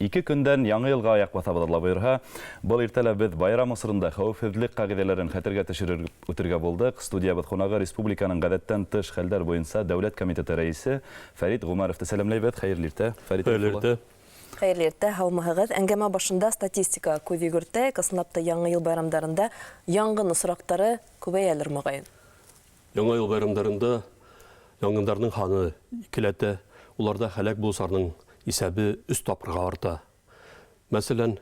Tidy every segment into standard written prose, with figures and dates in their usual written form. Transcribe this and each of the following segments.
2 көндән яңы елга аяк басабыз Алла боерһа. Был иртәлә без байрам осырында хәвефсезлек кагыйдәләрен хәтергә төшереп үтергә булдык. Студиябыз кунагы республиканың гадәттән тыш хәлләр буенча Дәүләт комитеты рәисе Фәрит Гумаровты сәламләйбез. Хәерле иртә. Хәерле иртә, һаумыгыз. Әңгәмә башында статистика күп йөгертә. Кысынлапта яңы ел байрамдарында янгын осрактары күбәялер мөгаен. Яңа ел байрамдарында янгындарның ханы икеләтә. Уларда һәлак булсарның исәбе үз тапкырга арта. Мәсәлән,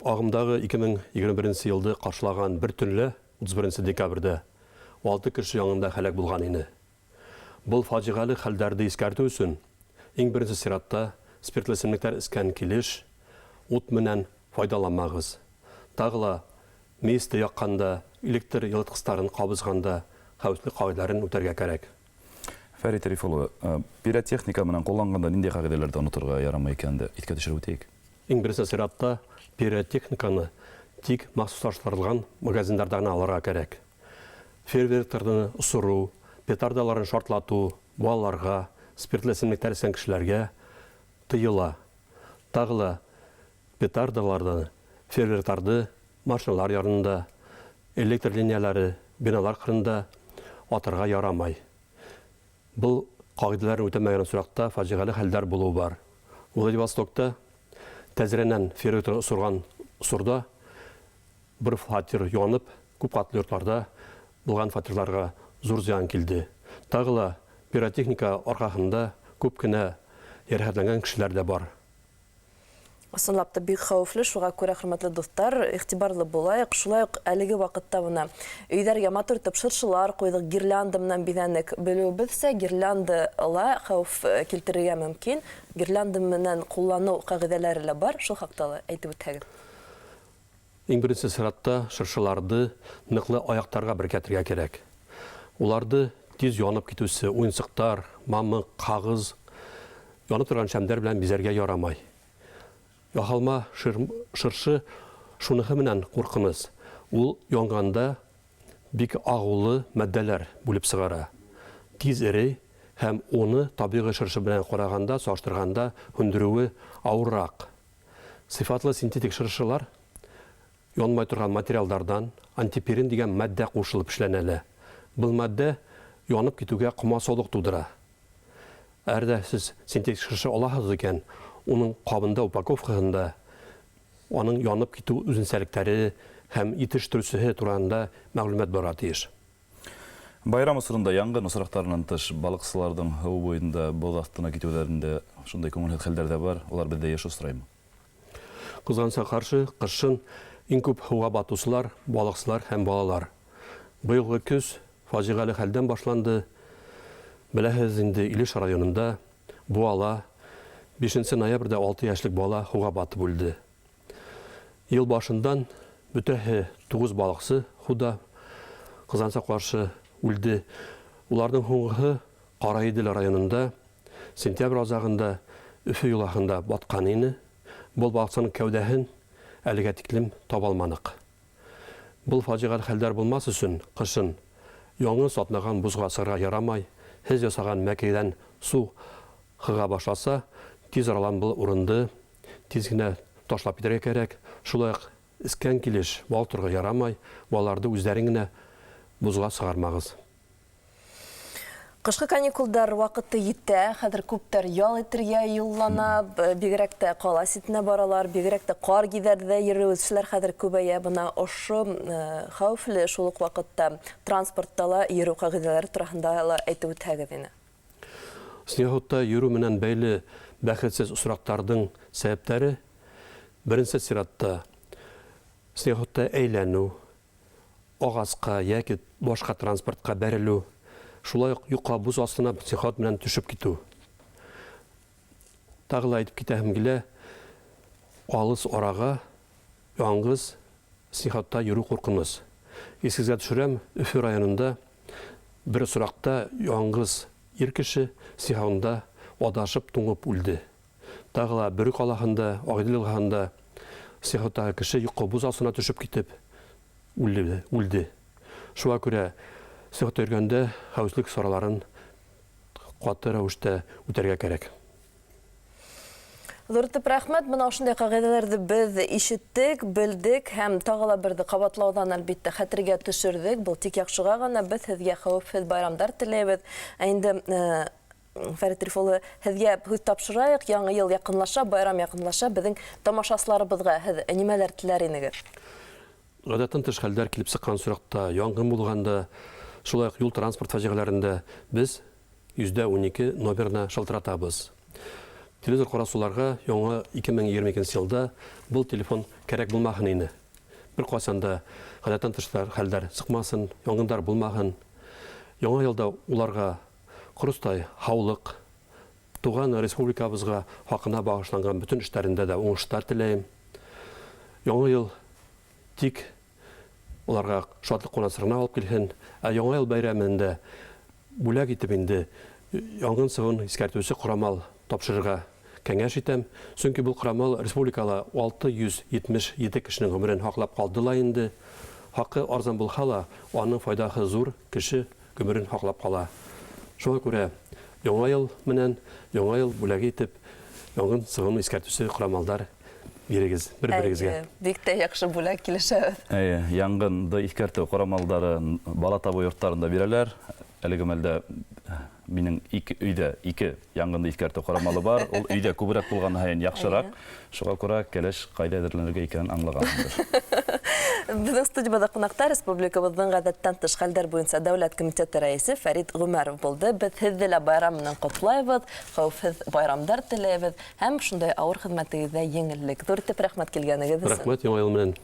агымдагы 2021 елды каршылаган бер төнлә 31 декабрьдә 6 кеше янгында һәлак булган иде. Бұл фаҗигале хәлләрне искәртү өчен иң беренче сиратта спиртлы эчемлекләр искән килеш ут менән файдаланмагыз. Тагыла мейесте якканда, электр йылыткычларын кабызганда хәвефлек кагыйдәләрен үтәргә кирәк. Фәрит Рифулы, пиротехника менән кулланганда нинди кагыйдәләрдә онытырга ярамый икәнде искә төшереп үтәйек. Иң беренче сиратта пиротехниканы тик махсуслаштырылган магазиннарда гына алырга кирәк. Фейерверкларны усыру, петардаларын шартлату балаларга, спиртлы эчемлекләр искән кешеләргә тыела. Тагыла петардаларны, фейерверкларны машиналар янында, электр линиялары, биналар кырында атырга ярамай. Бұл кагыйдәләрне үтәмәгән суракта фаҗигале хәлләр булу бар. Владивостокта тәзрәннән фейерверклар усырган сурда бер фатир янып, күп катлы йортларда булган фатирларга зур зыян килде. Тагыла пиротехника аркасында күп кенә ярәхәтләнгән кешеләр дә бар. Асынлапта бик хәвефле, шуңа күрә хөрмәтле дуслар, игътибарлы булайык. Шулай ук әлеге вакытта буна өйдәргә матур итеп шыршылар куйдык, гирлянда менән бизәнек. Белүебезчә, гирлянда ала хәвеф килтерергә мөмкин. Гирлянда менән куллану кагыйдәләре лә бар. Шул хакта әйтеп үтәгез. Иң беренче сиратта шыршыларды ныклы аяктарга беркәтергә кирәк. Уларды тиз янып китүсе уенчыктар, мамык, кагыз, янып торган шәмдәр белән бизәргә ярамай. Яһалма шыршы шунысы менән куркыныз. Ул янганда бик агулы матдәләр булып сыгара. Тиз эре һәм оны табигый шыршы белән караганда, саштырганда хөндерүе авыррак. Сыйфатлы синтетик шыршылар янмай торган материалдардан антиперин дигән матдә кушылып эшләнәләр. Бұл матдә янып китүгә кумасаулык тудыра. Әрдә сез синтетик шыршы аласыз икән, оның кабында упаковкасында аның янып китү үзенчәлекләре һәм итештерүсе турында мәгълүмат бара тиеш. Байрам осырында янгын осрактарынан тыш балыкчыларның һыу буенда боз астына китүләрендә шундай күңелле хәлләр дә бар. Улар бездә яшәү сораймы? Кызганса каршы кышын иң күп һауга батучылар, балыкчылар һәм балалар. Быелгы көз фаҗигале хәлдән башланды. Беләһез инде Илеш районында бу ала 5 ноябрьдә 6 яшьлек бала һауга батып үлде. Ел башындан бүтәһе 9 балыкчы худа кызганса каршы үлде. Уларның һуңгыһы Караидел районында сентябрь азагында Өфе юлагында баткан ине. Бұл балыкчының кәүдәһен әлегә тиклем таба алмадык. Бұл фаҗигале хәлләр булмас өчен кышын яңы сатнаган бузга сырга ярамай, һез ясаган мәкәйдән су хыга башласа, тиз аралан бұл урынды тиз генә ташлап китәргә кирәк. Шулай ук искән килеш балтырга ярамай, балаларды үзләрен генә бузга сыгармагыз. Кышкы каникулдар вакыты җитә, хәзер күптәр ял итәргә юллана, бигрәк тә кала ситенә баралар, бигрәк тә кар гидәрдә йөрүчеләр хәзер күбәя. Бына ошо хәвефле шул ук вакытта транспорттала йөрү кагыйдәләре турында әйтеп үтәгез инде. Снегоутта йөрү менән бәйле бәхетсез осрактарның сәбәпләре беренче сиратта снегоутта әйләнү, агаска яки башка транспортка бәрелү, шулай ук юкка буз астына снегоут менән төшеп китү. Тагыла әйтеп китәм килә, алыс арага яңгыз снегоутта йөрү куркыныз. Исегезгә төшерәм, Өфе районында бер суракта яңгыз ир кеше снегоутта адашып туңып үлде. Тагыла Бөрек алаһында, Агыйдел алаһында снегоуттагы кеше юкка буз астына төшеп китеп үлде. Шуңа күрә снегоутта йөргәндә хәвефлек сараларын каты рәвештә үтәргә кирәк. Ҙур итеп рәхмәт. Бына ошондай ҡағиҙәләрҙе беҙ ишеттек, белдек һәм тағы ла берҙе ҡабатлауҙан әлбиттә хәтергә төшөрҙөк. Был тик яҡшыға ғына. Беҙ һеҙгә хәүефһеҙ байрамдар теләйбеҙ. Ә инде Фәрит Рифулы, һеҙгә һүҙ тапшырайыҡ. Яңы йыл яҡынлаша, байрам яҡынлаша. Беҙҙең тамашасыларыбыҙға һеҙ нимәләр теләр инегеҙ? Ғәҙәттән тыш хәлдәр килеп сыҡҡан осраҡта, яңғын булғанда, шулай уҡ юл транспорт фажиғәләрендә біз 12 номерына шылтыратабыз. Телевизор ҡарасуларға яңы 2022 йылда был телефон кәрәк булмаһын ине. Бер ҡасанда ғәҙәттән тыштар хәлдәр сыҡмасын, яңғындар булмаһын. Яңы йылда уларға ҡоростай һаулыҡ, туған республикабыҙға хаҡына бағышланған бөтөн эштәрендә дә уңыштар теләйем. Яңы йыл тик уларға шатлыҡ ҡунасырына алып килһен, ә яңы йыл бәйрәмендә бүләк итеп инде яңғын сығын искәртеүсе ҡорамал тапшырырға кәңәш итәм. Сөнки был ҡорамал республикала 677 кешенең ғүмерен һаҡлап ҡалды ла инде. Хаҡы арзан булһа ла, аның файдаһы зур, кеше ғүмерен һаҡлап ҡала. Шуға күрә яңа йыл менән, яңа йыл бүләге итеп, яңғын сығын искәртеүсе ҡорамалдар бирегеҙ бер-берегеҙгә. Бик тә яҡшы бүләк килешәбеҙ. Яңғынды иҫкәртеү ҡорамалдары бала табыу йорттарында бирәләр. Әлеге мәлдә минең өйҙә 2 яңғынды иҫкәртеү ҡорамалы бар. Ул өйҙә күберәк булған һайын яҡшыраҡ. Шуға күрә кәләш ҡайҙа әҙерләнергә икәнен аңлағанмындыр. Беҙҙең студиябыҙҙа ҡунаҡта республикабыҙҙың ғәҙәттән тыш хәлдәр буйынса дәүләт комитеты рәйесе Фәрит Ғүмәров булды. Беҙ һеҙҙе лә байрам менән ҡотлайбыҙ, хәүефһеҙ байрамдар теләйбеҙ һәм шундай ауыр хеҙмәтегеҙҙә еңеллек. Ҙур итеп рәхмәт килгәнегеҙ өсөн. Рәхмәт, яңа йыл менән.